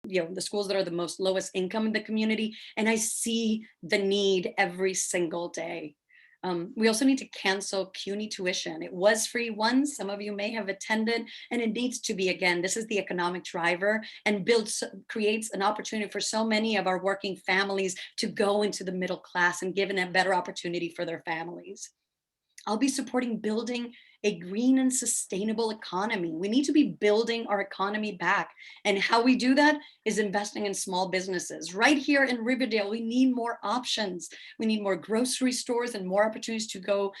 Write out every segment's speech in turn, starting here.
the schools that are the most lowest income in the community, and I see the need every single day. We also need to cancel CUNY tuition. It was free once, some of you may have attended, and it needs to be again. This is the economic driver, and creates an opportunity for so many of our working families to go into the middle class and given a better opportunity for their families. I'll be supporting building a green and sustainable economy. We need to be building our economy back. And how we do that is investing in small businesses. Right here in Riverdale, we need more options. We need more grocery stores and more opportunities to go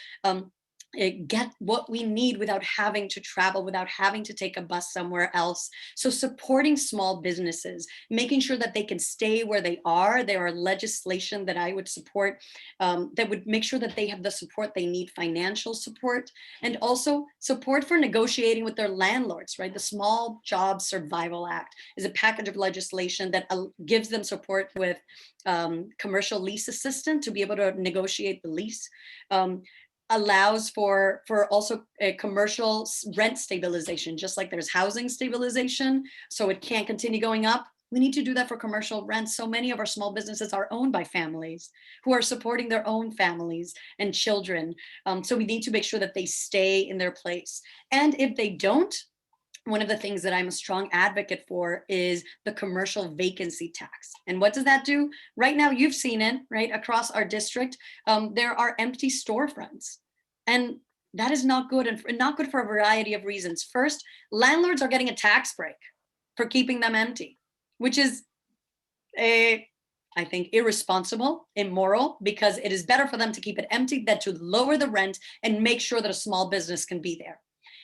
get what we need without having to travel, without having to take a bus somewhere else. So supporting small businesses, making sure that they can stay where they are. There are legislation that I would support that would make sure that they have the support they need, financial support, and also support for negotiating with their landlords, right? The Small Jobs Survival Act is a package of legislation that gives them support with commercial lease assistance to be able to negotiate the lease. Allows for also a commercial rent stabilization, just like there's housing stabilization, so it can't continue going up. We need to do that for commercial rents. So many of our small businesses are owned by families who are supporting their own families and children. So we need to make sure that they stay in their place. And if they don't, one of the things that I'm a strong advocate for is the commercial vacancy tax. And what does that do? Right now, you've seen it, right? Across our district, there are empty storefronts. And that is not good, and not good for a variety of reasons. First, landlords are getting a tax break for keeping them empty, which is I think irresponsible, immoral, because it is better for them to keep it empty than to lower the rent and make sure that a small business can be there.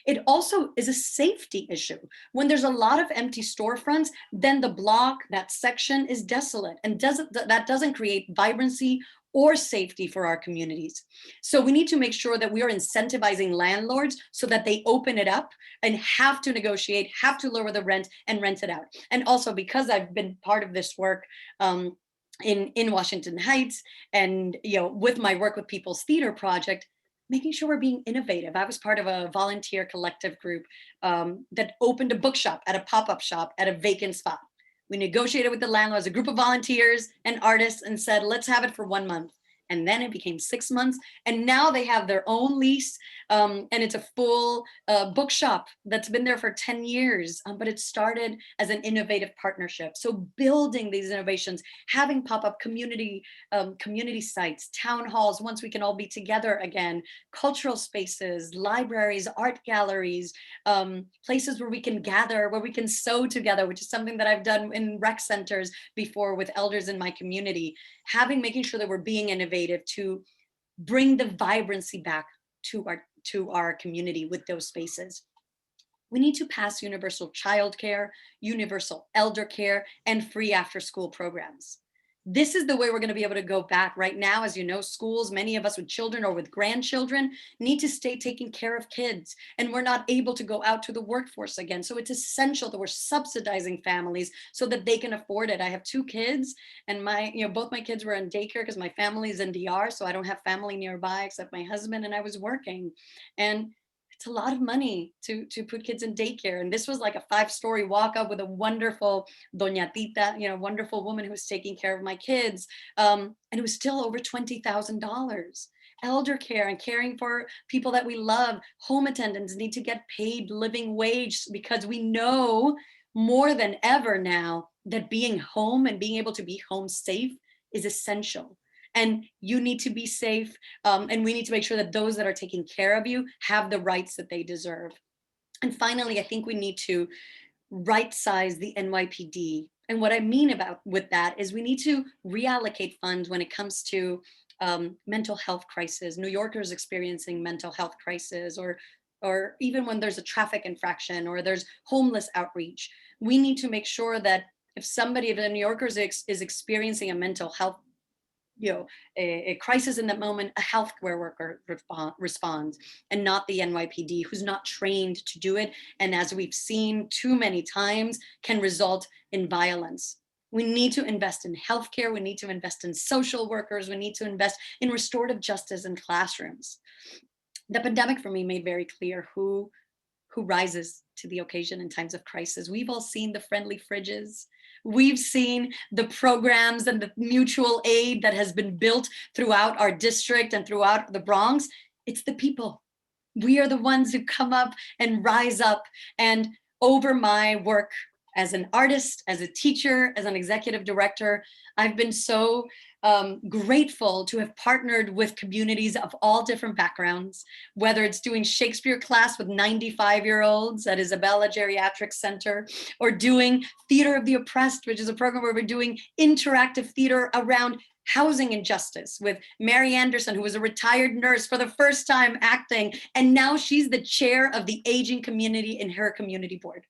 It also is a safety issue. When there's a lot of empty storefronts, then the block, that section is desolate, and that doesn't create vibrancy or safety for our communities. So we need to make sure that we are incentivizing landlords so that they open it up and have to negotiate, have to lower the rent and rent it out. And also, because I've been part of this work in Washington Heights, and with my work with People's Theater Project, making sure we're being innovative. I was part of a volunteer collective group that opened a bookshop at a pop-up shop at a vacant spot. We negotiated with the landlord as a group of volunteers and artists and said, let's have it for 1 month. And then it became 6 months. And now they have their own lease. And it's a full bookshop that's been there for 10 years. But it started as an innovative partnership. So building these innovations, having pop-up community sites, town halls, once we can all be together again, cultural spaces, libraries, art galleries, places where we can gather, where we can sew together, which is something that I've done in rec centers before with elders in my community. Making sure that we're being innovative to bring the vibrancy back to our community with those spaces. We need to pass universal childcare, universal elder care, and free after-school programs. This is the way we're going to be able to go back. Right now, as you know, schools, many of us with children or with grandchildren, need to stay taking care of kids, and we're not able to go out to the workforce again. So it's essential that we're subsidizing families so that they can afford it. I have 2 kids, and both my kids were in daycare because my family is in DR, so I don't have family nearby except my husband, and I was working. And it's a lot of money to put kids in daycare. And this was like a 5-story walk up with a wonderful Doña Tita, wonderful woman who was taking care of my kids. And it was still over $20,000. Elder care and caring for people that we love. Home attendants need to get paid living wage, because we know more than ever now that being home and being able to be home safe is essential. And you need to be safe, and we need to make sure that those that are taking care of you have the rights that they deserve. And finally, I think we need to right size the NYPD. And what I mean with that is we need to reallocate funds when it comes to mental health crisis, New Yorkers experiencing mental health crisis, or even when there's a traffic infraction or there's homeless outreach. We need to make sure that if the New Yorkers is experiencing a mental health a crisis in that moment, a healthcare worker responds, and not the NYPD, who's not trained to do it. And as we've seen too many times, can result in violence. We need to invest in healthcare. We need to invest in social workers. We need to invest in restorative justice in classrooms. The pandemic for me made very clear who rises to the occasion in times of crisis. We've all seen the friendly fridges. We've seen the programs and the mutual aid that has been built throughout our district and throughout the Bronx. It's the people. We are the ones who come up and rise up. And over my work as an artist, as a teacher, as an executive director, I've been so grateful to have partnered with communities of all different backgrounds, whether it's doing Shakespeare class with 95-year-olds at Isabella Geriatric Center, or doing Theater of the Oppressed, which is a program where we're doing interactive theater around housing injustice with Mary Anderson, who was a retired nurse for the first time acting, and now she's the chair of the aging community in her community board.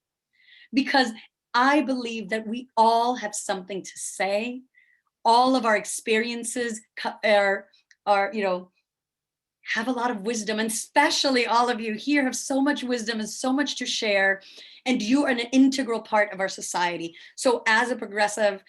Because I believe that we all have something to say. All of our experiences are have a lot of wisdom, and especially all of you here have so much wisdom and so much to share, and you are an integral part of our society. So as a progressive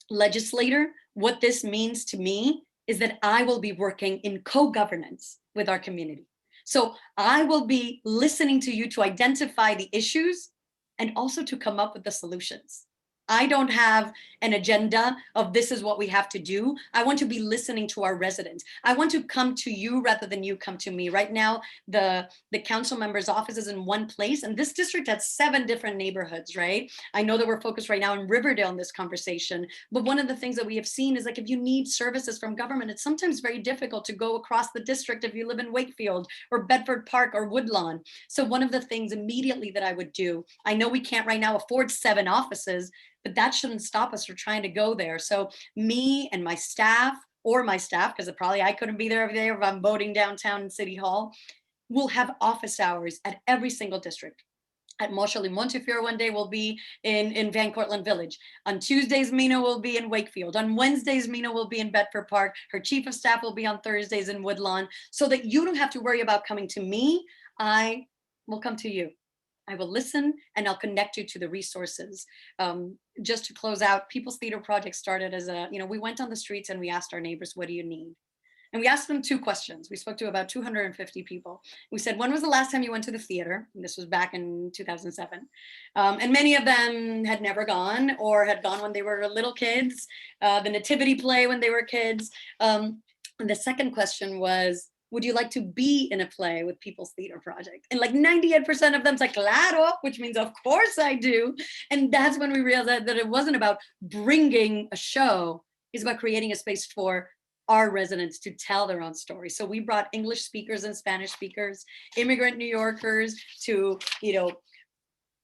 legislator, what this means to me is that I will be working in co-governance with our community. So I will be listening to you to identify the issues and also to come up with the solutions. I don't have an agenda of this is what we have to do. I want to be listening to our residents. I want to come to you rather than you come to me. Right now, the council member's office is in one place, and this district has 7 different neighborhoods, right? I know that we're focused right now in Riverdale in this conversation, but one of the things that we have seen is like if you need services from government, it's sometimes very difficult to go across the district if you live in Wakefield or Bedford Park or Woodlawn. So one of the things immediately that I would do, I know we can't right now afford 7 offices, but that shouldn't stop us from trying to go there. So me and my staff, because probably I couldn't be there every day if I'm voting downtown in City Hall, will have office hours at every single district. At Moshali Montefiore one day will be in Van Cortlandt Village. On Tuesdays, Mino will be in Wakefield. On Wednesdays, Mino will be in Bedford Park. Her chief of staff will be on Thursdays in Woodlawn, so that you don't have to worry about coming to me. I will come to you. I will listen and I'll connect you to the resources. Just to close out, People's Theater Project started as we went on the streets and we asked our neighbors, what do you need? And we asked them 2 questions. We spoke to about 250 people. We said, when was the last time you went to the theater? And this was back in 2007. And many of them had never gone or had gone when they were little kids, the nativity play when they were kids. And the second question was, would you like to be in a play with People's Theater Project? And like 98% of them's like, claro, which means of course I do. And that's when we realized that it wasn't about bringing a show, it's about creating a space for our residents to tell their own story. So we brought English speakers and Spanish speakers, immigrant New Yorkers to,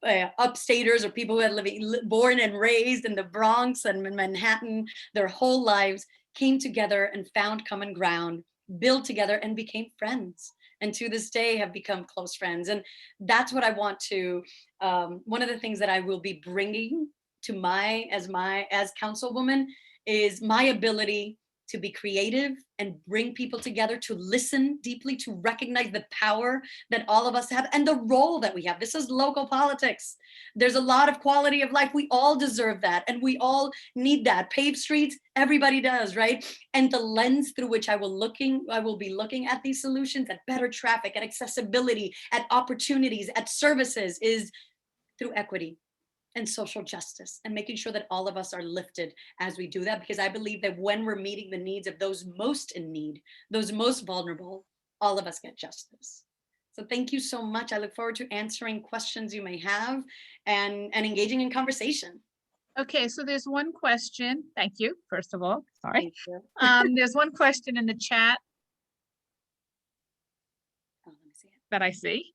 upstaters or people who had born and raised in the Bronx and Manhattan their whole lives, came together and found common ground, built together and became friends, and to this day have become close friends. And that's what I want to, one of the things that I will be bringing to as councilwoman is my ability to be creative and bring people together, to listen deeply, to recognize the power that all of us have and the role that we have. This is local politics. There's a lot of quality of life. We all deserve that. And we all need that. Paved streets, everybody does, right? And the lens through which I will be looking at these solutions, at better traffic, at accessibility, at opportunities, at services, is through equity and social justice, and making sure that all of us are lifted as we do that, because I believe that when we're meeting the needs of those most in need, those most vulnerable, all of us get justice. So thank you so much. I look forward to answering questions you may have and engaging in conversation. Okay, so there's one question. Thank you, first of all. Sorry. Thank you. There's one question in the chat Let me see it. that I see.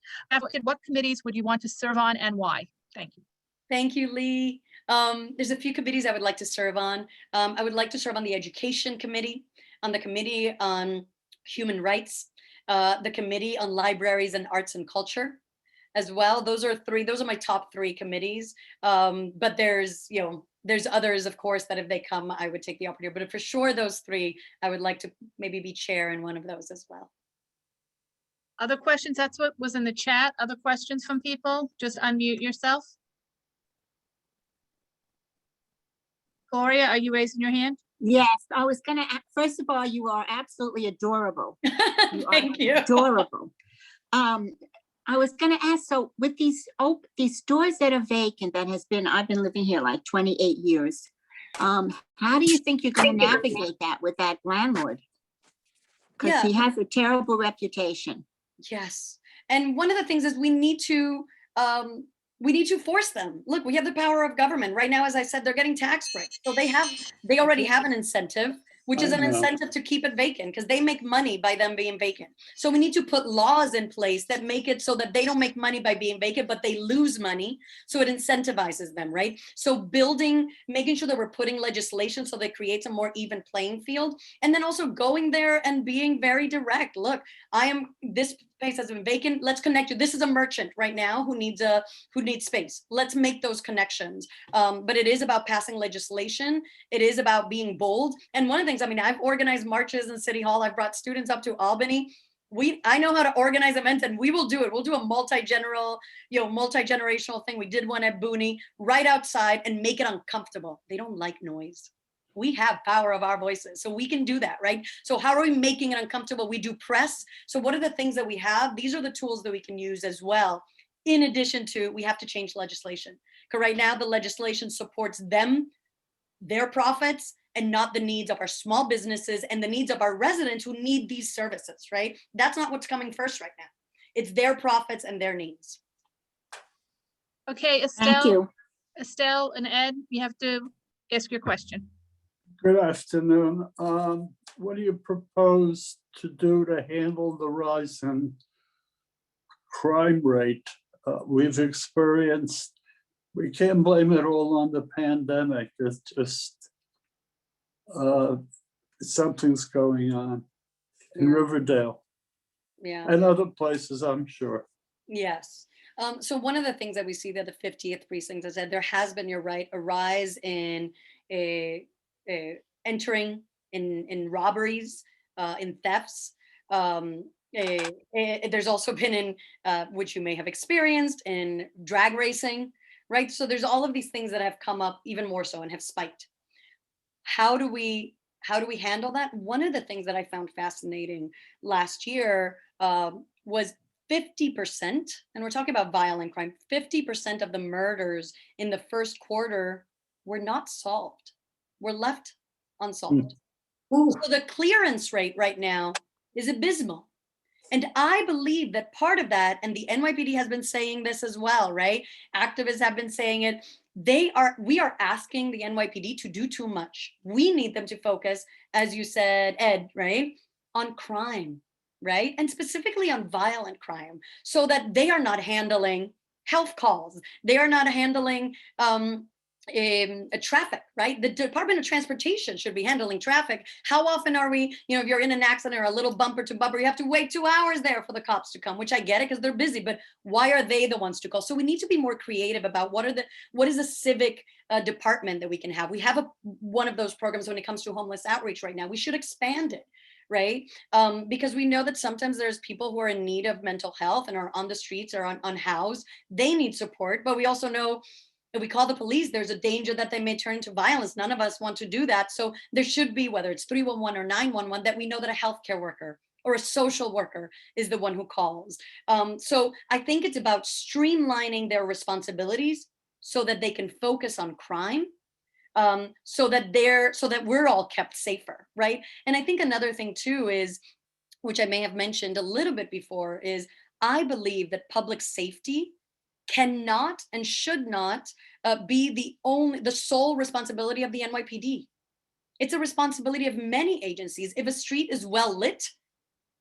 What committees would you want to serve on and why? Thank you. Thank you, Lee. There's a few committees I would like to serve on. I would like to serve on the Education Committee, on the Committee on Human Rights, the Committee on Libraries and Arts and Culture as well. Those are my top 3 committees. But there's others, of course, that if they come, I would take the opportunity. But for sure, those 3, I would like to maybe be chair in one of those as well. Other questions? That's what was in the chat. Other questions from people? Just unmute yourself. Gloria, are you raising your hand? Yes, I was gonna, first of all, you are absolutely adorable. Thank you. Adorable. I was gonna ask, so with these stores that are vacant, I've been living here like 28 years. How do you think you're gonna navigate that with that landlord? Because Yeah. he has a terrible reputation. Yes. And one of the things is we need to force them. Look, we have the power of government. Right now, as I said, they're getting tax breaks. So they already have an incentive, which is I an know. incentive to keep it vacant because they make money by them being vacant. So we need to put laws in place that make it so that they don't make money by being vacant, but they lose money. So it incentivizes them, right? So making sure that we're putting legislation so that creates a more even playing field. And then also going there and being very direct. Look, this space has been vacant. Let's connect you. This is a merchant right now who needs space. Let's make those connections. But it is about passing legislation. It is about being bold. And one of the things, I mean, I've organized marches in City Hall. I've brought students up to Albany. I know how to organize events, and we will do it. We'll do a multi-generational thing. We did one at Booney right outside and make it uncomfortable. They don't like noise. We have power of our voices, so we can do that, right? So how are we making it uncomfortable? We do press. So what are the things that we have? These are the tools that we can use as well. In addition to, we have to change legislation. Because right now the legislation supports their profits, and not the needs of our small businesses and the needs of our residents who need these services, right? That's not what's coming first right now. It's their profits and their needs. Okay, Thank you. Estelle and Ed, you have to ask your question. Good afternoon. What do you propose to do to handle the rise in crime rate we've experienced? We can't blame it all on the pandemic. It's just something's going on in Riverdale and other places, I'm sure. Yes. So one of the things that we see that the 50th precinct has said, there has been, you're right, a rise in entering in robberies, in thefts. There's also been in, which you may have experienced, in drag racing, right? So there's all of these things that have come up even more so and have spiked. How do we handle that? One of the things that I found fascinating last year was 50%, and we're talking about violent crime, 50% of the murders in the first quarter were not solved, were left unsolved. So the clearance rate right now is abysmal. And I believe that part of that, and the NYPD has been saying this as well, right? Activists have been saying it. We are asking the NYPD to do too much. We need them to focus, as you said, Ed, right, on crime, right? And specifically on violent crime, so that they are not handling health calls. They are not handling traffic, right? The Department of Transportation should be handling traffic. How often are we, if you're in an accident or a little bumper to bumper, you have to wait 2 hours there for the cops to come, which I get it because they're busy, but why are they the ones to call? So we need to be more creative about what is a civic department that we can have. We have one of those programs when it comes to homeless outreach right now. We should expand it, right? Because we know that sometimes there's people who are in need of mental health and are on the streets or unhoused. They need support, but we also know if we call the police, there's a danger that they may turn to violence. None of us want to do that. So there should be, whether it's 311 or 911, that we know that a healthcare worker or a social worker is the one who calls. So I think it's about streamlining their responsibilities so that they can focus on crime, so that we're all kept safer, right? And I think another thing too is, which I may have mentioned a little bit before, is I believe that public safety cannot and should not be the sole responsibility of the NYPD. It's a responsibility of many agencies. If a street is well lit,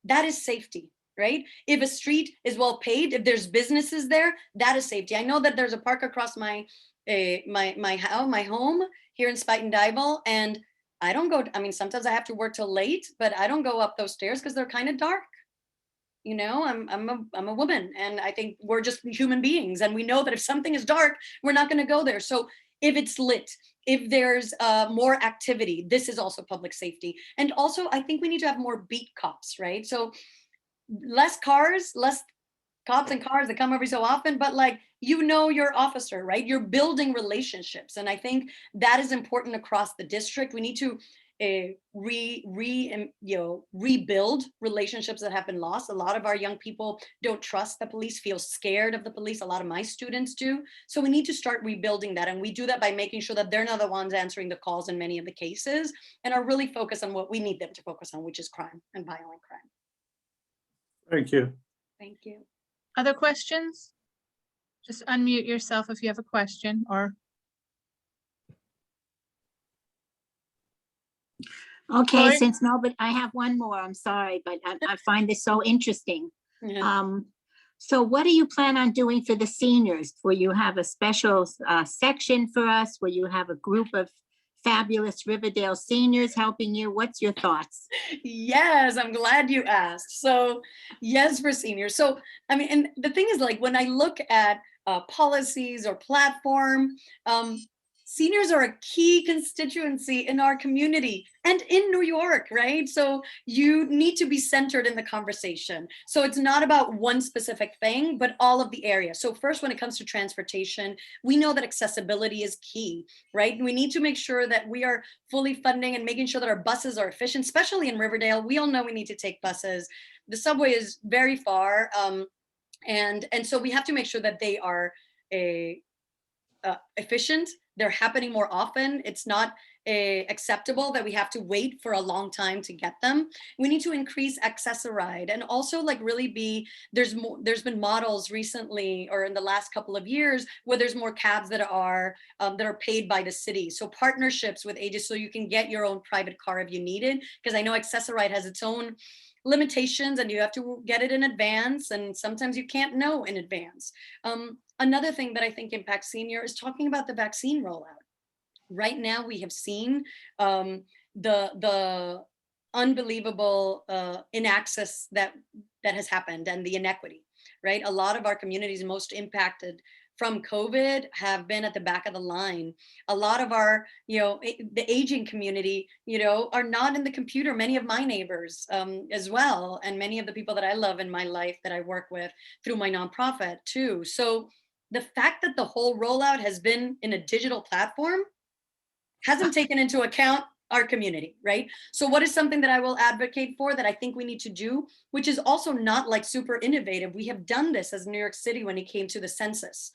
that is safety, right? If a street is well paved, if there's businesses there, that is safety. I know that there's a park across my home here in Spuyten Duyvil, and I don't go, sometimes I have to work till late, but I don't go up those stairs because they're kind of dark. I'm a woman, and I think we're just human beings, and we know that if something is dark, we're not going to go there. So if it's lit, if there's more activity, this is also public safety. And also, I think we need to have more beat cops, right? So less cops and cars that come every so often, but your officer, right? You're building relationships. And I think that is important across the district. We need to rebuild relationships that have been lost. A lot of our young people don't trust the police, feel scared of the police. A lot of my students do. So we need to start rebuilding that. And we do that by making sure that they're not the ones answering the calls in many of the cases, and are really focused on what we need them to focus on, which is crime and violent crime. Thank you. Thank you. Other questions? Just unmute yourself if you have a question or. Okay, Lori? since nobody, I have one more, I'm sorry, but I find this so interesting. Yeah. So what do you plan on doing for the seniors? Will you have a special section for us? Will you have a group of fabulous Riverdale seniors helping you? What's your thoughts? Yes, I'm glad you asked. So yes, for seniors. So, I mean, and the thing is, like, when I look at policies or platform, seniors are a key constituency in our community and in New York, right? So you need to be centered in the conversation. So it's not about one specific thing, but all of the areas. So first, when it comes to transportation, we know that accessibility is key, right? We need to make sure that we are fully funding and making sure that our buses are efficient, especially in Riverdale. We all know we need to take buses. The subway is very far. And so we have to make sure that they are efficient. They're happening more often. It's not acceptable that we have to wait for a long time to get them. We need to increase accessoride, and also like really there's been models recently or in the last couple of years where there's more cabs that are paid by the city. So partnerships with ages, so you can get your own private car if you need it, because I know accessoride has its own limitations and you have to get it in advance, and sometimes you can't know in advance. Another thing that I think impacts senior is talking about the vaccine rollout. Right now, we have seen the unbelievable inaccess that has happened, and the inequity, right? A lot of our communities most impacted from COVID have been at the back of the line. A lot of our, the aging community, are not in the computer. Many of my neighbors as well, and many of the people that I love in my life that I work with through my nonprofit too. So the fact that the whole rollout has been in a digital platform hasn't taken into account our community, right? So what is something that I will advocate for that I think we need to do, which is also not like super innovative. We have done this as New York City when it came to the census.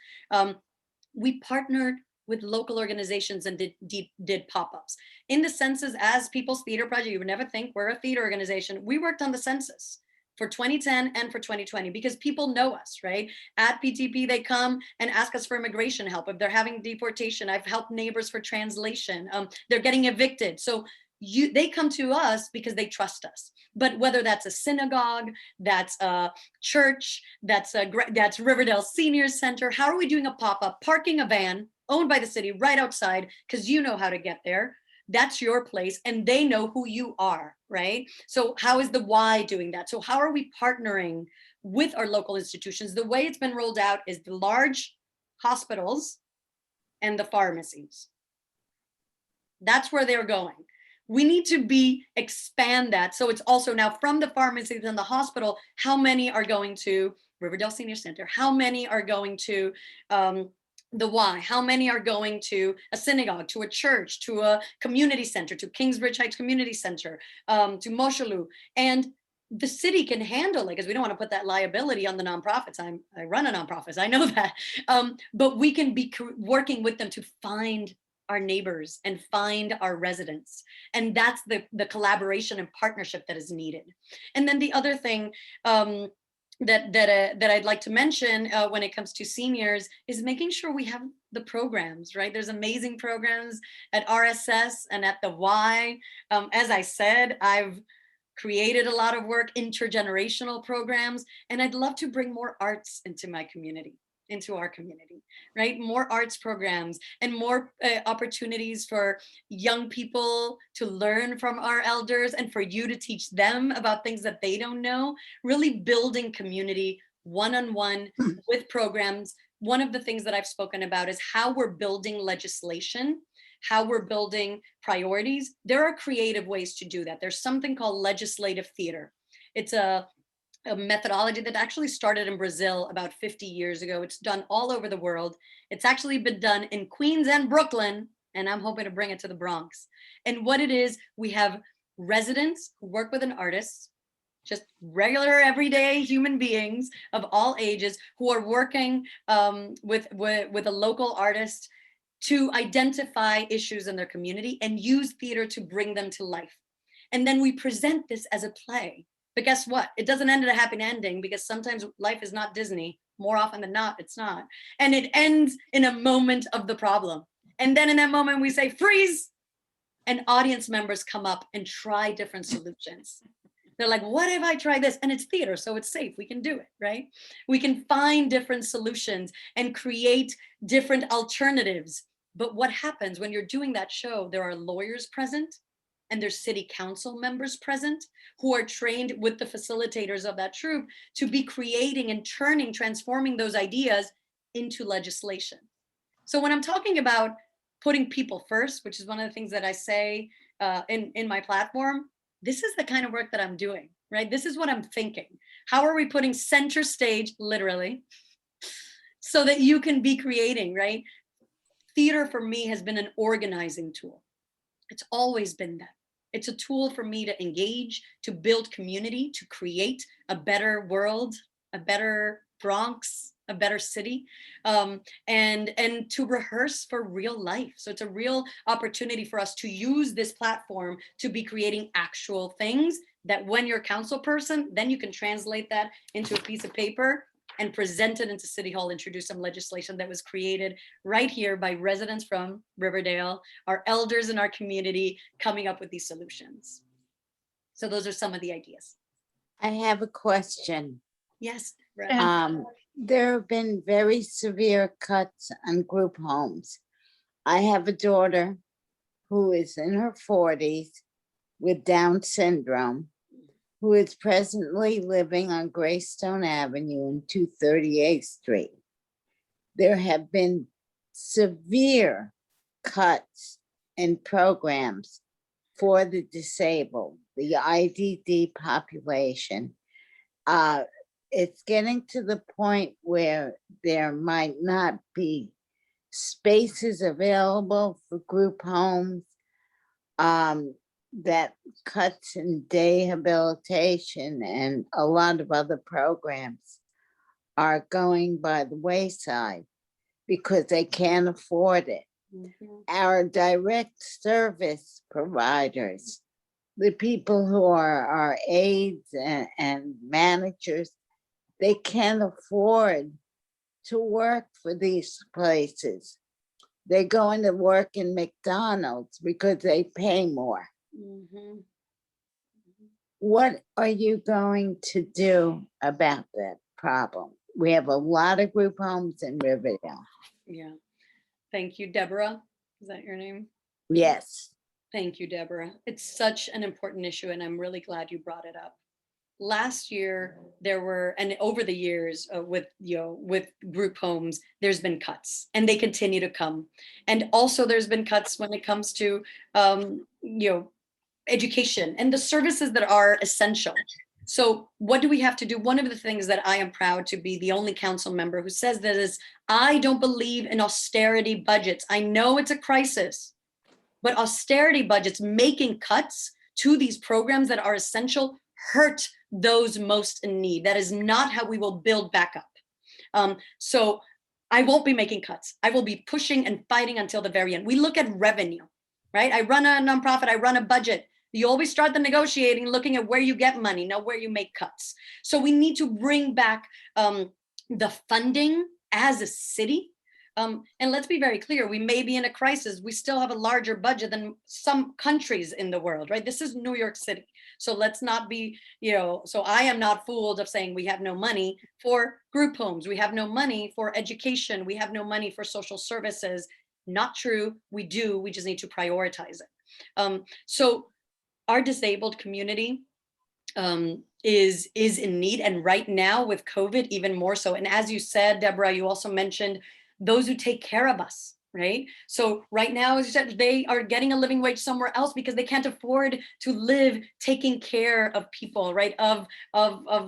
We partnered with local organizations and did pop-ups. In the census, as People's Theater Project, you would never think we're a theater organization. We worked on the census for 2010 and for 2020 because people know us, right? At PTP, they come and ask us for immigration help. If they're having deportation, I've helped neighbors for translation. They're getting evicted. So they come to us because they trust us. But whether that's a synagogue, that's a church, that's Riverdale Senior Center, how are we doing a pop-up, parking a van owned by the city right outside because you know how to get there? That's your place and they know who you are, right? So how is the Y doing that? So how are we partnering with our local institutions? The way it's been rolled out is the large hospitals and the pharmacies. That's where they're going. We need to expand that. So it's also now from the pharmacies and the hospital, how many are going to Riverdale Senior Center? How many are going to the Y? How many are going to a synagogue, to a church, to a community center, to Kingsbridge Heights Community Center, to Moshalou? And the city can handle it because we don't want to put that liability on the nonprofits. I run a nonprofit, I know that. But we can be working with them to find our neighbors and find our residents. And that's the collaboration and partnership that is needed. And then the other thing that I'd like to mention when it comes to seniors is making sure we have the programs, right? There's amazing programs at RSS and at the Y. As I said, I've created a lot of work, intergenerational programs, and I'd love to bring more arts into my community, into our community, right? More arts programs and more opportunities for young people to learn from our elders and for you to teach them about things that they don't know, really building community one-on-one with programs. One of the things that I've spoken about is how we're building legislation, how we're building priorities. There are creative ways to do that. There's something called legislative theater. It's a methodology that actually started in Brazil about 50 years ago. It's done all over the world. It's actually been done in Queens and Brooklyn and I'm hoping to bring it to the Bronx. And what it is, we have residents who work with an artist, just regular everyday human beings of all ages who are working with a local artist to identify issues in their community and use theater to bring them to life. And then we present this as a play. But guess what? It doesn't end in a happy ending, because sometimes life is not Disney. More often than not, it's not. And it ends in a moment of the problem. And then in that moment, we say, freeze. And audience members come up and try different solutions. They're like, what if I try this? And it's theater, so it's safe. We can do it, right? We can find different solutions and create different alternatives. But what happens when you're doing that show? There are lawyers present, and there's city council members present who are trained with the facilitators of that troupe to be creating and transforming those ideas into legislation. So when I'm talking about putting people first, which is one of the things that I say in my platform, this is the kind of work that I'm doing, right? This is what I'm thinking. How are we putting center stage, literally, so that you can be creating, right? Theater for me has been an organizing tool. It's always been that. It's a tool for me to engage, to build community, to create a better world, a better Bronx, a better city, and to rehearse for real life. So it's a real opportunity for us to use this platform to be creating actual things that when you're a council person, then you can translate that into a piece of paper and present it into City Hall, introduce some legislation that was created right here by residents from Riverdale, our elders in our community, coming up with these solutions. So those are some of the ideas. I have a question. Yes. There have been very severe cuts on group homes. I have a daughter who is in her 40s with Down syndrome, who is presently living on Greystone Avenue and 238th Street. There have been severe cuts in programs for the disabled, the IDD population. It's getting to the point where there might not be spaces available for group homes. That cuts in day habilitation and a lot of other programs are going by the wayside because they can't afford it. Mm-hmm. Our direct service providers, the people who are our aides and managers, they can't afford to work for these places. They're going to work in McDonald's because they pay more. Mm-hmm. What are you going to do about that problem? We have a lot of group homes in Riverdale. Yeah. Thank you, Deborah. Is that your name? Yes. Thank you, Deborah. It's such an important issue, and I'm really glad you brought it up. Last year, there were, and over the years with group homes, there's been cuts, and they continue to come. And also, there's been cuts when it comes to education and the services that are essential. So what do we have to do? One of the things that I am proud to be the only council member who says that is, I don't believe in austerity budgets. I know it's a crisis, but austerity budgets, making cuts to these programs that are essential, hurt those most in need. That is not how we will build back up. So I won't be making cuts. I will be pushing and fighting until the very end. We look at revenue, right? I run a nonprofit, I run a budget. You always start the negotiating looking at where you get money, not where you make cuts. So we need to bring back the funding as a city. And let's be very clear, we may be in a crisis. We still have a larger budget than some countries in the world, right? This is New York City. So let's not be, so I am not fooled of saying we have no money for group homes. We have no money for education. We have no money for social services. Not true. We do. We just need to prioritize it. So our disabled community is in need. And right now with COVID, even more so. And as you said, Deborah, you also mentioned those who take care of us, right? So right now, as you said, they are getting a living wage somewhere else because they can't afford to live taking care of people, right? Of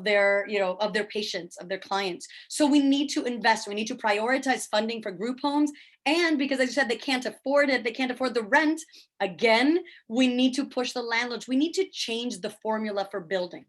their, of their patients, of their clients. So we need to invest, we need to prioritize funding for group homes And because as you said, they can't afford it, they can't afford the rent. Again, we need to push the landlords. We need to change the formula for building.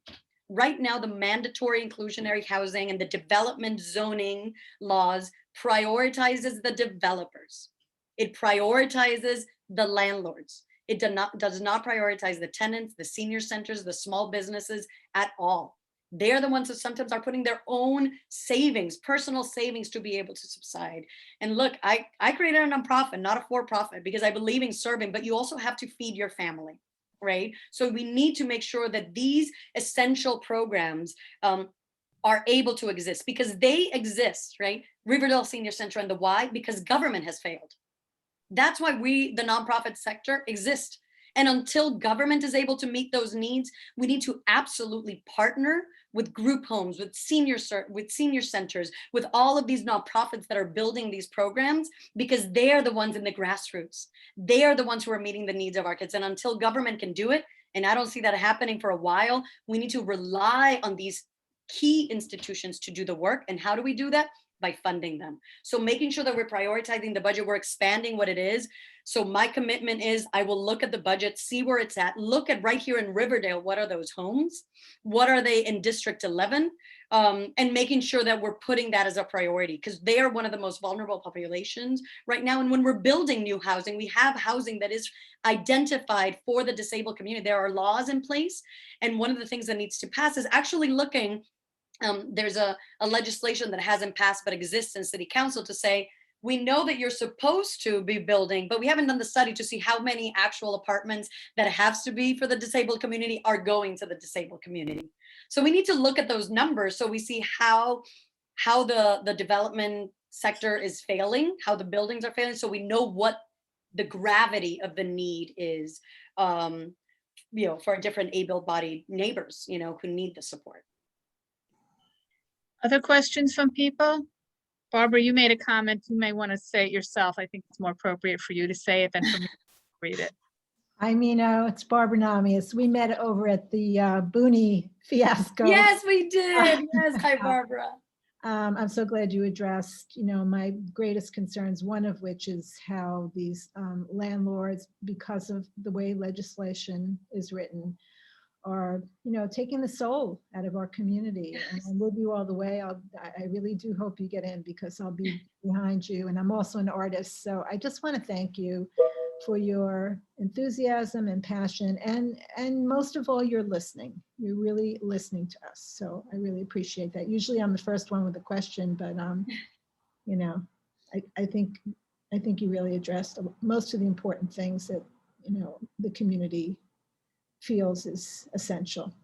Right now, the mandatory inclusionary housing and the development zoning laws prioritizes the developers. It prioritizes the landlords. It does not prioritize the tenants, the senior centers, the small businesses at all. They're the ones who sometimes are putting their own savings, personal savings, to be able to subside. And look, I created a nonprofit, not a for-profit, because I believe in serving, but you also have to feed your family, right? So we need to make sure that these essential programs are able to exist, because they exist, right? Riverdale Senior Center, and the why? Because government has failed. That's why we, the nonprofit sector, exist. And until government is able to meet those needs, we need to absolutely partner with group homes, with senior centers, with all of these nonprofits that are building these programs, because they are the ones in the grassroots. They are the ones who are meeting the needs of our kids. And until government can do it, and I don't see that happening for a while, we need to rely on these key institutions to do the work. And how do we do that? By funding them. So making sure that we're prioritizing the budget, we're expanding what it is. So my commitment is I will look at the budget, see where it's at, look at right here in Riverdale, what are those homes? What are they in District 11? And making sure that we're putting that as a priority, because they are one of the most vulnerable populations right now. And when we're building new housing, we have housing that is identified for the disabled community. There are laws in place. And one of the things that needs to pass is actually looking, there's a legislation that hasn't passed but exists in City Council to say, we know that you're supposed to be building, but we haven't done the study to see how many actual apartments that has to be for the disabled community are going to the disabled community. So we need to look at those numbers so we see how the development sector is failing, how the buildings are failing, so we know what the gravity of the need is, for different able-bodied neighbors, who need the support. Other questions from people? Barbara, you made a comment. You may want to say it yourself. I think it's more appropriate for you to say it than for me to read it. Hi, Mino. It's Barbara Namias. We met over at the Booney fiasco. Yes, we did. Yes. Hi, Barbara. I'm so glad you addressed, my greatest concerns, one of which is how these landlords, because of the way legislation is written, are, taking the soul out of our community. And I love you all the way. I really do hope you get in, because I'll be behind you. And I'm also an artist. So I just want to thank you for your enthusiasm and passion. And most of all, you're listening. You're really listening to us. So I really appreciate that. Usually I'm the first one with a question, but I think you really addressed most of the important things that, the community feels is essential.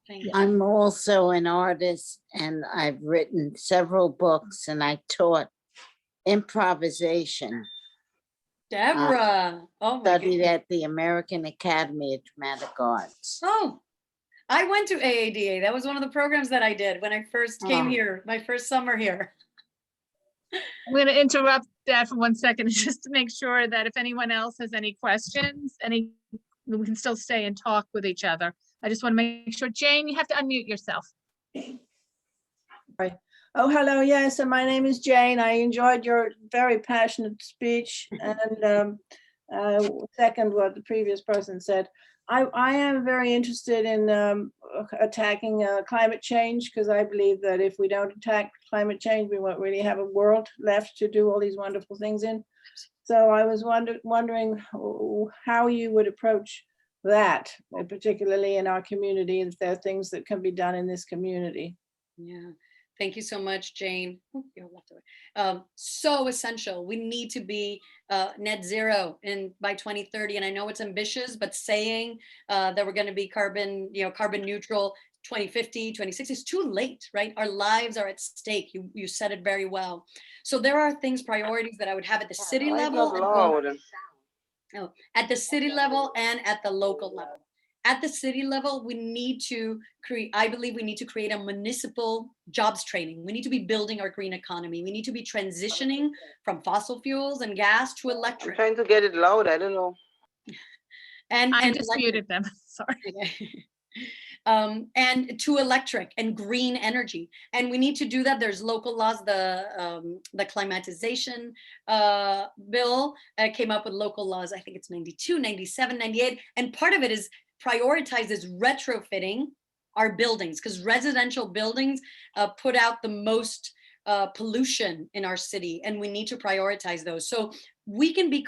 Thank you. I'm also an artist, and I've written several books, and I taught improvisation. Deborah. Oh my Studied goodness. at the American Academy of Dramatic Arts. Oh, I went to AADA. That was one of the programs that I did when I first came Oh. here, my first summer here. I'm going to interrupt that for 1 second just to make sure that if anyone else has any questions, we can still stay and talk with each other. I just want to make sure. Jane, you have to unmute yourself. Oh, hello. Yes, and my name is Jane. I enjoyed your very passionate speech, and second what the previous person said. I am very interested in attacking climate change, because I believe that if we don't attack climate change, we won't really have a world left to do all these wonderful things in. So I was wondering how you would approach that, particularly in our community, if there are things that can be done in this community. Yeah. Thank you so much, Jane. Oh, you're left away. So essential. We need to be net zero by 2030. And I know it's ambitious, but saying that we're going to be carbon neutral 2050, 2060 is too late, right? Our lives are at stake. You said it very well. So there are priorities that I would have at the city level, at the city level and at the local level. At the city level, we need to create, I believe we need to create a municipal jobs training. We need to be building our green economy. We need to be transitioning from fossil fuels and gas to electric. I'm trying to get it loud. I don't know. I just muted them. Sorry. and to electric and green energy. And we need to do that. There's local laws. The climatization bill came up with local laws. I think it's 92, 97, 98. And part of it is prioritizes retrofitting our buildings, because residential buildings put out the most pollution in our city, and we need to prioritize those. So we can be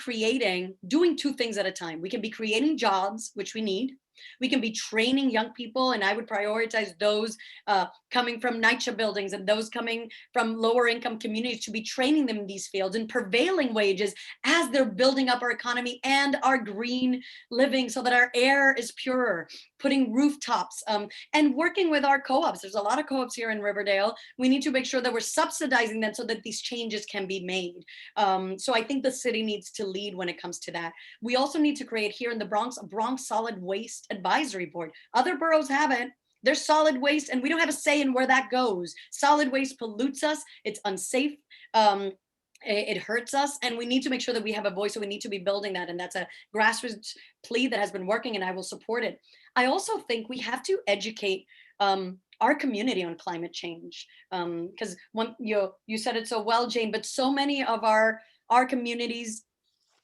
doing two things at a time. We can be creating jobs, which we need. We can be training young people, and I would prioritize those coming from NYCHA buildings and those coming from lower income communities, to be training them in these fields and prevailing wages as they're building up our economy and our green living, so that our air is purer, putting rooftops, and working with our co-ops. There's a lot of co-ops here in Riverdale. We need to make sure that we're subsidizing them so that these changes can be made. So I think the city needs to lead when it comes to that. We also need to create here in the Bronx a Bronx Solid Waste Advisory Board. Other boroughs have it. There's solid waste, and we don't have a say in where that goes. Solid waste pollutes us. It's unsafe. It hurts us, and we need to make sure that we have a voice. So we need to be building that, and that's a grassroots plea that has been working, and I will support it. I also think we have to educate our community on climate change, because you said it so well, Jane, but so many of our communities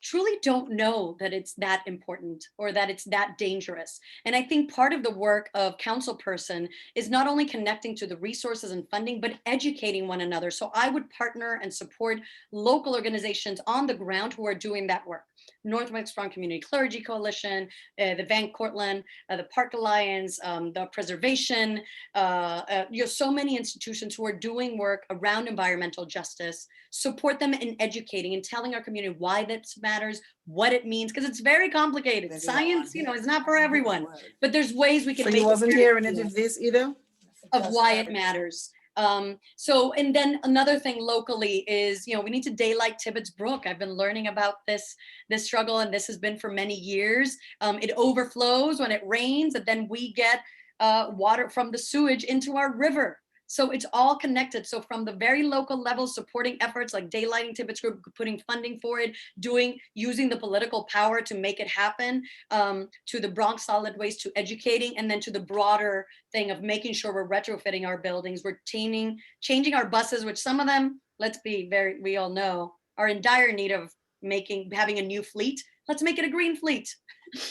truly don't know that it's that important or that it's that dangerous. And I think part of the work of councilperson is not only connecting to the resources and funding, but educating one another. So I would partner and support local organizations on the ground who are doing that work. Northwest Strong Community Clergy Coalition, the Van Cortlandt, the Park Alliance, the Preservation, so many institutions who are doing work around environmental justice. Support them in educating and telling our community why that matters, what it means, because it's very complicated. Science, is not for everyone, but there's ways we can So make you wasn't it hearing any of this either? of why it matters. And then another thing locally is, we need to daylight Tibbetts Brook. I've been learning about this struggle, and this has been for many years. It overflows when it rains, and then we get water from the sewage into our river. So it's all connected. So from the very local level, supporting efforts like daylighting Tibbetts Brook, putting funding for it, using the political power to make it happen, to the Bronx Solid Waste, to educating, and then to the broader thing of making sure we're retrofitting our buildings, we're changing our buses, which some of them, we all know, are in dire need of having a new fleet. Let's make it a green fleet.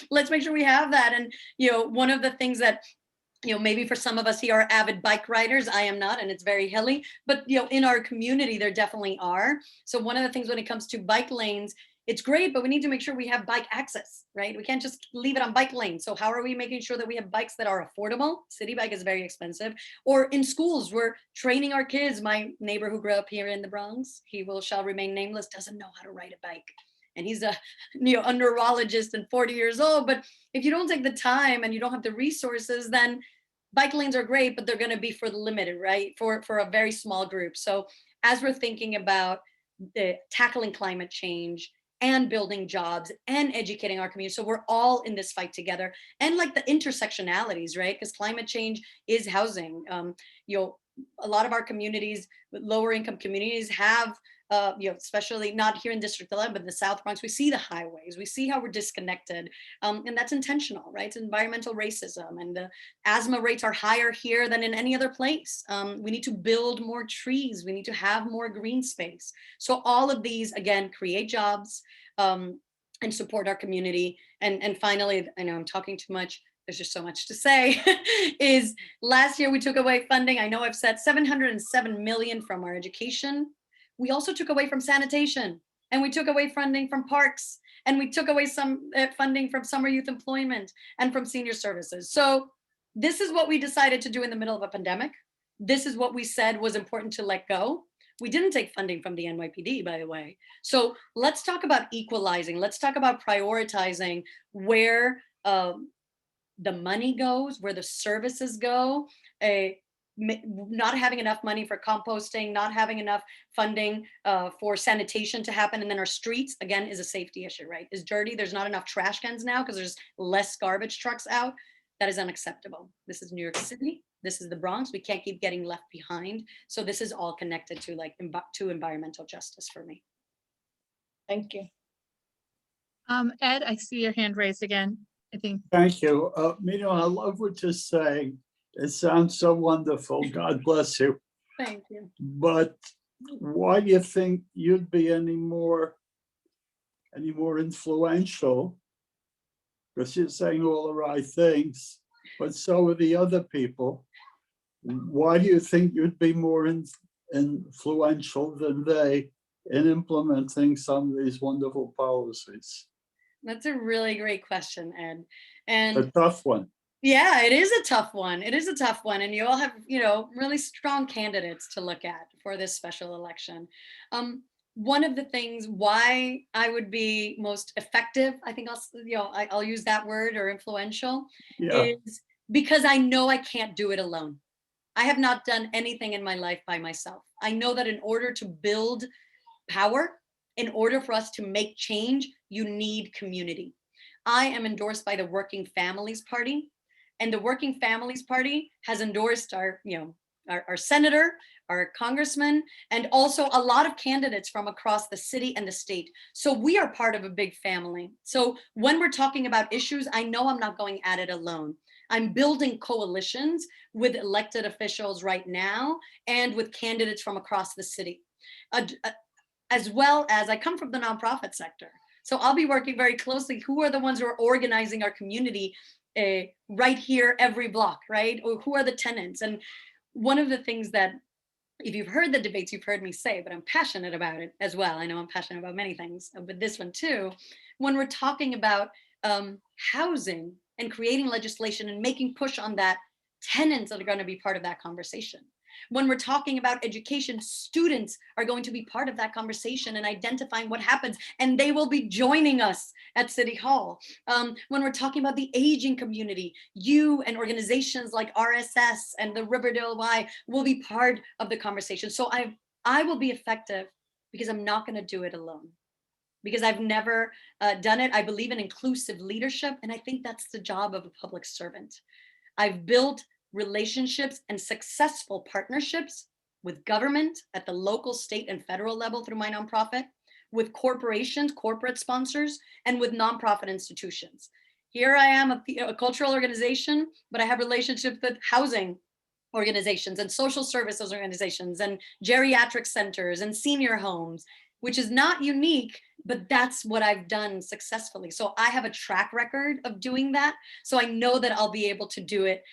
Let's make sure we have that. And, one of the things that, maybe for some of us here are avid bike riders. I am not, and it's very hilly, but in our community, there definitely are. So one of the things when it comes to bike lanes, it's great, but we need to make sure we have bike access, right? We can't just leave it on bike lanes. So how are we making sure that we have bikes that are affordable? City bike is very expensive. Or in schools, we're training our kids. My neighbor who grew up here in the Bronx, shall remain nameless, doesn't know how to ride a bike. And he's a neurologist and 40 years old. But if you don't take the time and you don't have the resources, then bike lanes are great, but they're going to be for the limited, right? For a very small group. So as we're thinking about tackling climate change and building jobs and educating our community, so we're all in this fight together, and like the intersectionalities, right? Because climate change is housing. A lot of our communities, lower income communities, have especially not here in District 11, but in the South Bronx, we see the highways, we see how we're disconnected, and that's intentional, right? It's environmental racism, and the asthma rates are higher here than in any other place. We need to build more trees, we need to have more green space. So all of these, again, create jobs and support our community. And finally, I know I'm talking too much, there's just so much to say, is last year we took away funding. I know I've said $707 million from our education. We also took away from sanitation, and we took away funding from parks, and we took away some funding from summer youth employment and from senior services. So this is what we decided to do in the middle of a pandemic. This is what we said was important to let go. We didn't take funding from the NYPD, by the way. So let's talk about equalizing. Let's talk about prioritizing where the money goes, where the services go, not having enough money for composting, not having enough funding for sanitation to happen. And then our streets, again, is a safety issue, right? Is dirty. There's not enough trash cans now because there's less garbage trucks out. That is unacceptable. This is New York City. This is the Bronx. We can't keep getting left behind. So this is all connected to to environmental justice for me. Thank you. Ed, I see your hand raised again. I think, Thank you. Mino, I love what you're saying. It sounds so wonderful. God bless you. Thank you. But why do you think you'd be any more influential? Because you're saying all the right things, but so are the other people. Why do you think you'd be more influential than they in implementing some of these wonderful policies? That's a really great question, Ed. A And tough one. yeah, it is a tough one. It is a tough one. And you all have, really strong candidates to look at for this special election. One of the things why I would be most effective, I think I'll use that word, or influential, Yeah, is because I know I can't do it alone. I have not done anything in my life by myself. I know that in order to build power, in order for us to make change, you need community. I am endorsed by the Working Families Party, and the Working Families Party has endorsed our senator, our congressman, and also a lot of candidates from across the city and the state. So we are part of a big family. So when we're talking about issues, I know I'm not going at it alone. I'm building coalitions with elected officials right now and with candidates from across the city. As well as I come from the nonprofit sector. So I'll be working very closely. Who are the ones who are organizing our community right here, every block, right? Or who are the tenants? And one of the things that, if you've heard the debates, you've heard me say, but I'm passionate about it as well. I know I'm passionate about many things, but this one too. When we're talking about housing and creating legislation and making push on that, tenants are going to be part of that conversation. When we're talking about education, students are going to be part of that conversation and identifying what happens, and they will be joining us at City Hall. When we're talking about the aging community, you and organizations like RSS and the Riverdale Y will be part of the conversation. So I will be effective because I'm not going to do it alone, because I've never done it. I believe in inclusive leadership, and I think that's the job of a public servant. I've built relationships and successful partnerships with government at the local, state, and federal level through my nonprofit, with corporations, corporate sponsors, and with nonprofit institutions. Here I am, a cultural organization, but I have relationships with housing organizations and social services organizations and geriatric centers and senior homes, which is not unique, but that's what I've done successfully. So I have a track record of doing that. So I know that I'll be able to do it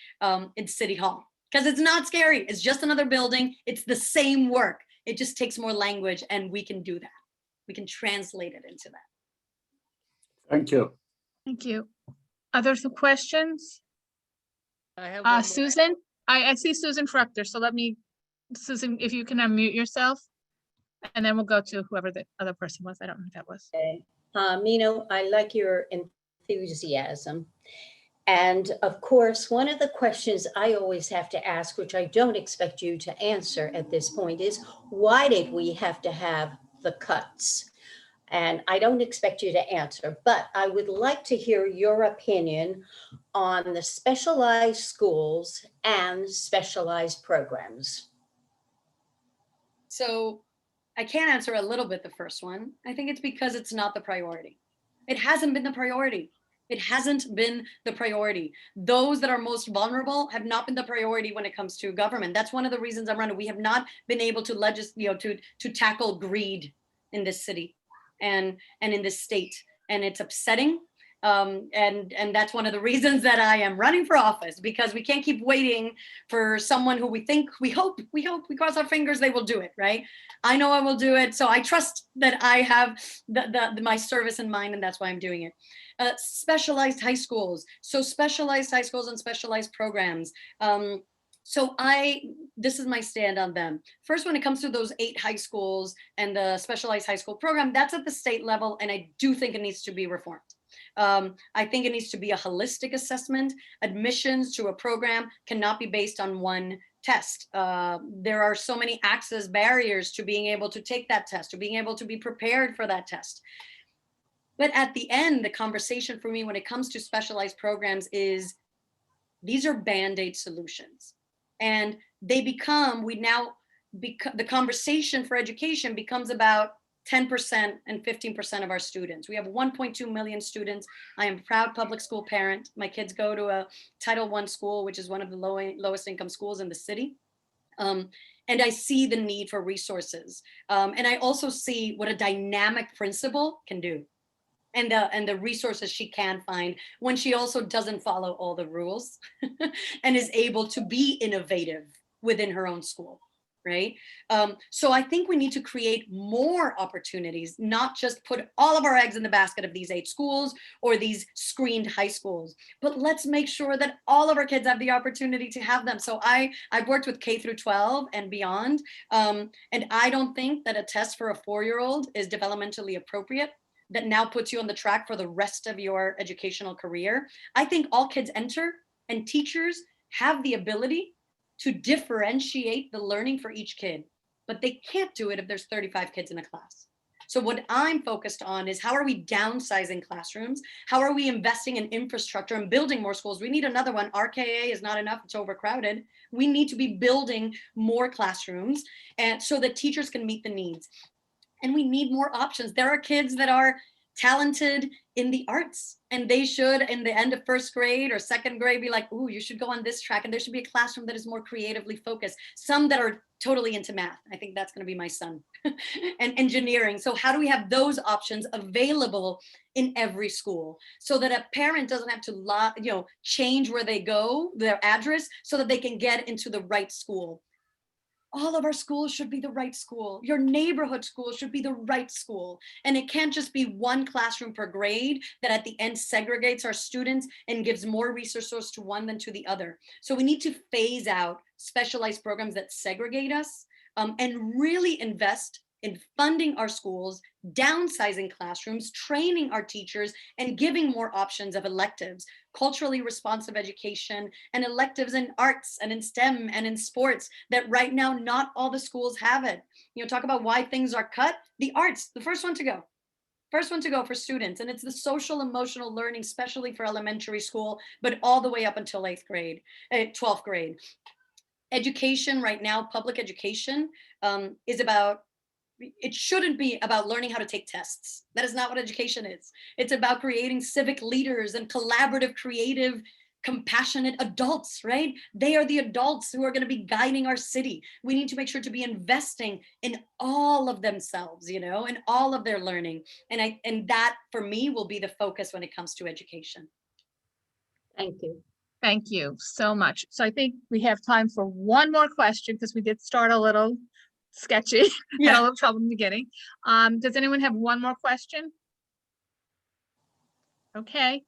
in City Hall, because it's not scary. It's just another building. It's the same work. It just takes more language, and we can do that. We can translate it into that. thank you. thank you. Other questions? I have one more. Susan, I see Susan Fruchter, so Susan, if you can unmute yourself, and then we'll go to whoever the other person was. I don't know who that was. Okay. Mino, I like your enthusiasm. And of course, one of the questions I always have to ask, which I don't expect you to answer at this point, is why did we have to have the cuts? And I don't expect you to answer, but I would like to hear your opinion on the specialized schools and specialized programs. So I can answer a little bit the first one. I think it's because it's not the priority. It hasn't been the priority. It hasn't been the priority. Those that are most vulnerable have not been the priority when it comes to government. That's one of the reasons I'm running. We have not been able to to tackle greed in this city and in this state, and it's upsetting. And that's one of the reasons that I am running for office, because we can't keep waiting for someone who we hope, we cross our fingers they will do it, right? I know I will do it. So I trust that I have my service in mind, and that's why I'm doing it. Specialized high schools. So specialized high schools and specialized programs. So this is my stand on them. First, when it comes to those 8 high schools and the specialized high school program, that's at the state level, and I do think it needs to be reformed. I think it needs to be a holistic assessment. Admissions to a program cannot be based on one test. There are so many access barriers to being able to take that test, to being able to be prepared for that test. But at the end, the conversation for me when it comes to specialized programs is these are Band-Aid solutions. And the conversation for education becomes about 10% and 15% of our students. We have 1.2 million students. I am a proud public school parent. My kids go to a Title I school, which is one of the lowest income schools in the city. And I see the need for resources. And I also see what a dynamic principal can do, and the resources she can find when she also doesn't follow all the rules and is able to be innovative within her own school, right? So I think we need to create more opportunities, not just put all of our eggs in the basket of these 8 schools or these screened high schools, but let's make sure that all of our kids have the opportunity to have them. So I've worked with K through 12 and beyond, and I don't think that a test for a 4-year-old is developmentally appropriate, that now puts you on the track for the rest of your educational career. I think all kids enter, and teachers have the ability to differentiate the learning for each kid, but they can't do it if there's 35 kids in a class. So what I'm focused on is, how are we downsizing classrooms? How are we investing in infrastructure and building more schools? We need another one. RKA is not enough, it's overcrowded. We need to be building more classrooms, and so that teachers can meet the needs. And we need more options. There are kids that are talented in the arts, and they should, in the end of 1st grade or 2nd grade, be like, ooh, you should go on this track. And there should be a classroom that is more creatively focused. Some that are totally into math. I think that's going to be my son. And engineering. So how do we have those options available in every school, so that a parent doesn't have to change where they go, their address, so that they can get into the right school? All of our schools should be the right school. Your neighborhood school should be the right school. And it can't just be one classroom per grade that at the end segregates our students and gives more resources to one than to the other. So we need to phase out specialized programs that segregate us, and really invest in funding our schools, downsizing classrooms, training our teachers, and giving more options of electives, culturally responsive education, and electives in arts and in STEM and in sports that right now not all the schools have it. Talk about why things are cut. The arts, the first one to go for students. And it's the social emotional learning, especially for elementary school, but all the way up until 12th grade. Education right now, public education, it shouldn't be about learning how to take tests. That is not what education is. It's about creating civic leaders and collaborative, creative, compassionate adults, right? They are the adults who are going to be guiding our city. We need to make sure to be investing in all of themselves, in all of their learning. And that, for me, will be the focus when it comes to education. Thank you. Thank you so much. So I think we have time for one more question, because we did start a little sketchy, had a little trouble in the beginning. Does anyone have one more question? Okay.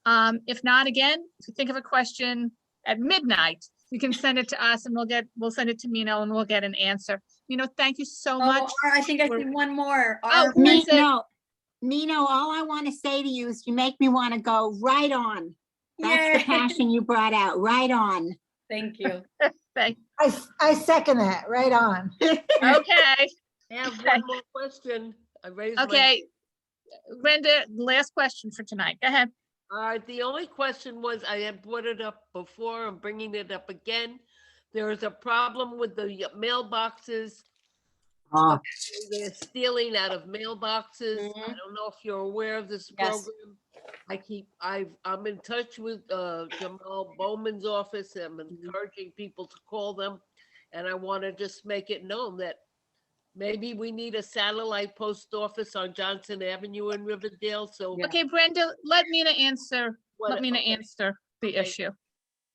If not, again, if you think of a question at midnight, you can send it to us, and we'll send it to Mino, and we'll get an answer. Thank you so much. I think I see one more. Mino, all I want to say to you is, you make me want to go right on. That's the passion you brought out. Right on. Thank you. I second that. Right on. Okay. I have one more question. I raised my Okay. Brenda, last question for tonight. Go ahead. The only question was, I had brought it up before, I'm bringing it up again. There is a problem with the mailboxes. They're stealing out of mailboxes. I don't know if you're aware of this program. I'm in touch with Jamal Bowman's office. I'm encouraging people to call them. And I want to just make it known that maybe we need a satellite post office on Johnson Avenue in Riverdale. So Okay, Brenda, let Mina answer. Let Mina answer the issue.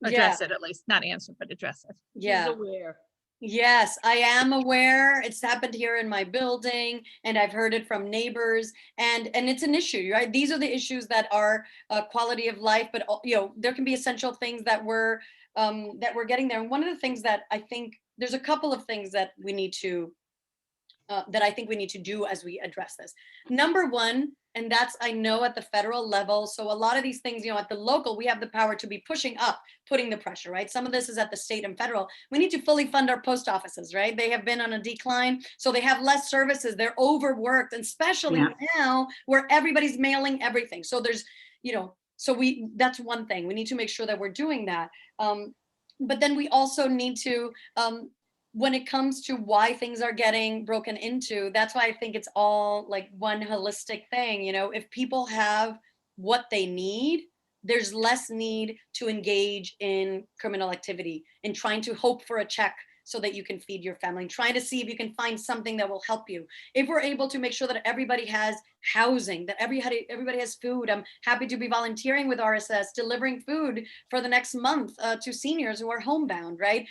Address it, at least. Not answer, but address it. she's aware. Yes, I am aware. It's happened here in my building, and I've heard it from neighbors, and it's an issue, right? These are the issues that are quality of life, but there can be essential things that we're getting there. And one of the things that I think, there's a couple of things that we need to that I think we need to do as we address this. Number one, and that's, I know, at the federal level. So a lot of these things, at the local, we have the power to be pushing up, putting the pressure, right? Some of this is at the state and federal. We need to fully fund our post offices, right? They have been on a decline. So they have less services. They're overworked, and especially now where everybody's mailing everything. So there's, that's one thing. We need to make sure that we're doing that. But then we also need to when it comes to why things are getting broken into, that's why I think it's all like one holistic thing. You know, if people have what they need, there's less need to engage in criminal activity and trying to hope for a check so that you can feed your family, and trying to see if you can find something that will help you. If we're able to make sure that everybody has housing, that everybody has food, I'm happy to be volunteering with RSS, delivering food for the next month to seniors who are homebound, right?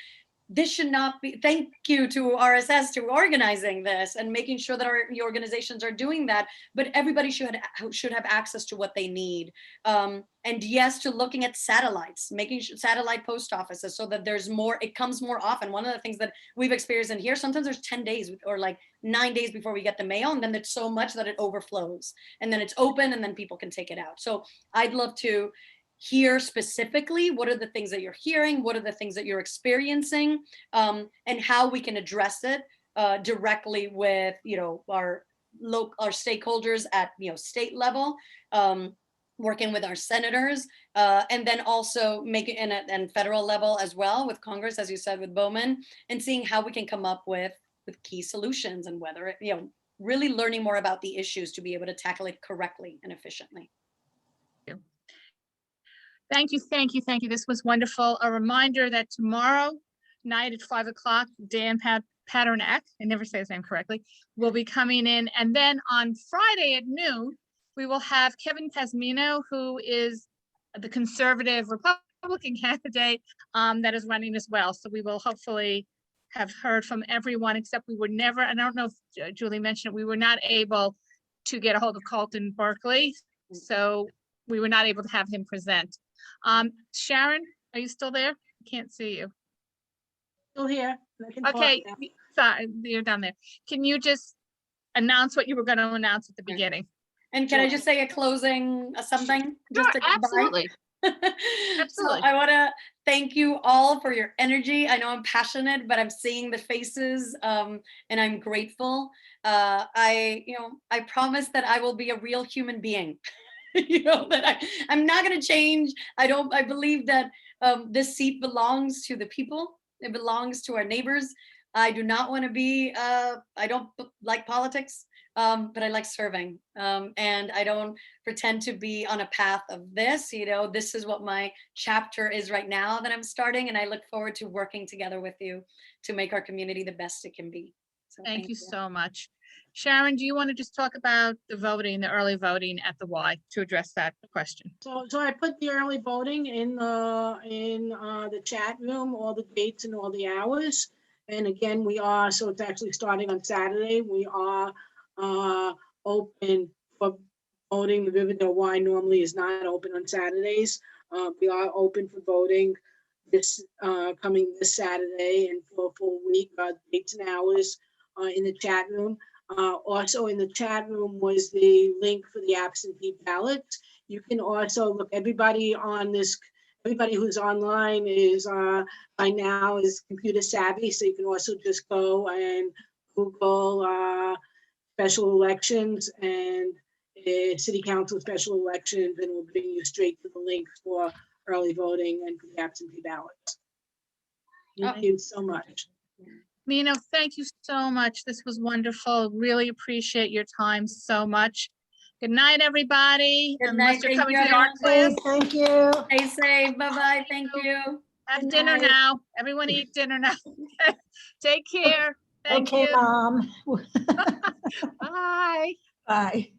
This should not be, thank you to RSS to organizing this and making sure that the organizations are doing that, but everybody should have access to what they need. And yes, to looking at satellites, making sure satellite post offices so that there's more, it comes more often. One of the things that we've experienced in here, sometimes there's 10 days or like 9 days before we get the mail, and then it's so much that it overflows, and then it's open and then people can take it out. So I'd love to hear specifically what are the things that you're hearing, what are the things that you're experiencing, and how we can address it directly with, you know, our stakeholders at, you know, state level, working with our senators, and then also make it and federal level as well with Congress, as you said, with Bowman, and seeing how we can come up with key solutions, and whether it, you know, really learning more about the issues to be able to tackle it correctly and efficiently. Thank you, thank you, thank you. This was wonderful. A reminder that tomorrow night at 5 o'clock, Dan Paternak, I never say his name correctly, will be coming in. And then on Friday at noon, we will have Kevin Mino, who is the conservative Republican candidate that is running as well. So we will hopefully have heard from everyone, except we were never, I don't know if Julie mentioned it, we were not able to get a hold of Colton Berkeley. So we were not able to have him present. Sharon, are you still there? I can't see you. Still here. I can talk Okay, now. sorry, you're down there. Can you just announce what you were going to announce at the Right. beginning? And can I just say a closing something? Sure, Just a goodbye? absolutely. So Absolutely. I want to thank you all for your energy. I know I'm passionate, but I'm seeing the faces, and I'm grateful. I promise that I will be a real human being. You know, that I'm not going to change. I believe that this seat belongs to the people. It belongs to our neighbors. I do not want to be, I don't like politics, but I like serving. And I don't pretend to be on a path of this, you know, this is what my chapter is right now that I'm starting. And I look forward to working together with you to make our community the best it can be. So Thank you so much. Sharon, do you want to just talk about the voting, the early voting at the Y to address that question? So I put the early voting in the chat room, all the dates and all the hours. And again, so it's actually starting on Saturday. We are open for voting. The Riverdale Y normally is not open on Saturdays. We are open for voting this coming this Saturday and for a full week, dates and hours in the chat room. Also in the chat room was the link for the absentee ballots. You can also look, everybody who's online is by now is computer savvy, so you can also just go and Google special elections and city council special elections, and it will bring you straight to the link for early voting and for the absentee ballots. Thank you so much. Mino, thank you so much. This was wonderful. Really appreciate your time so much. Good night, everybody. Good Unless night. you're Thank coming you, to the art class, Thank you. Stay safe. Bye-bye. Thank you. have Good dinner night. now. Everyone eat dinner now. Take care. Thank Okay, you. Mom. Bye. Bye.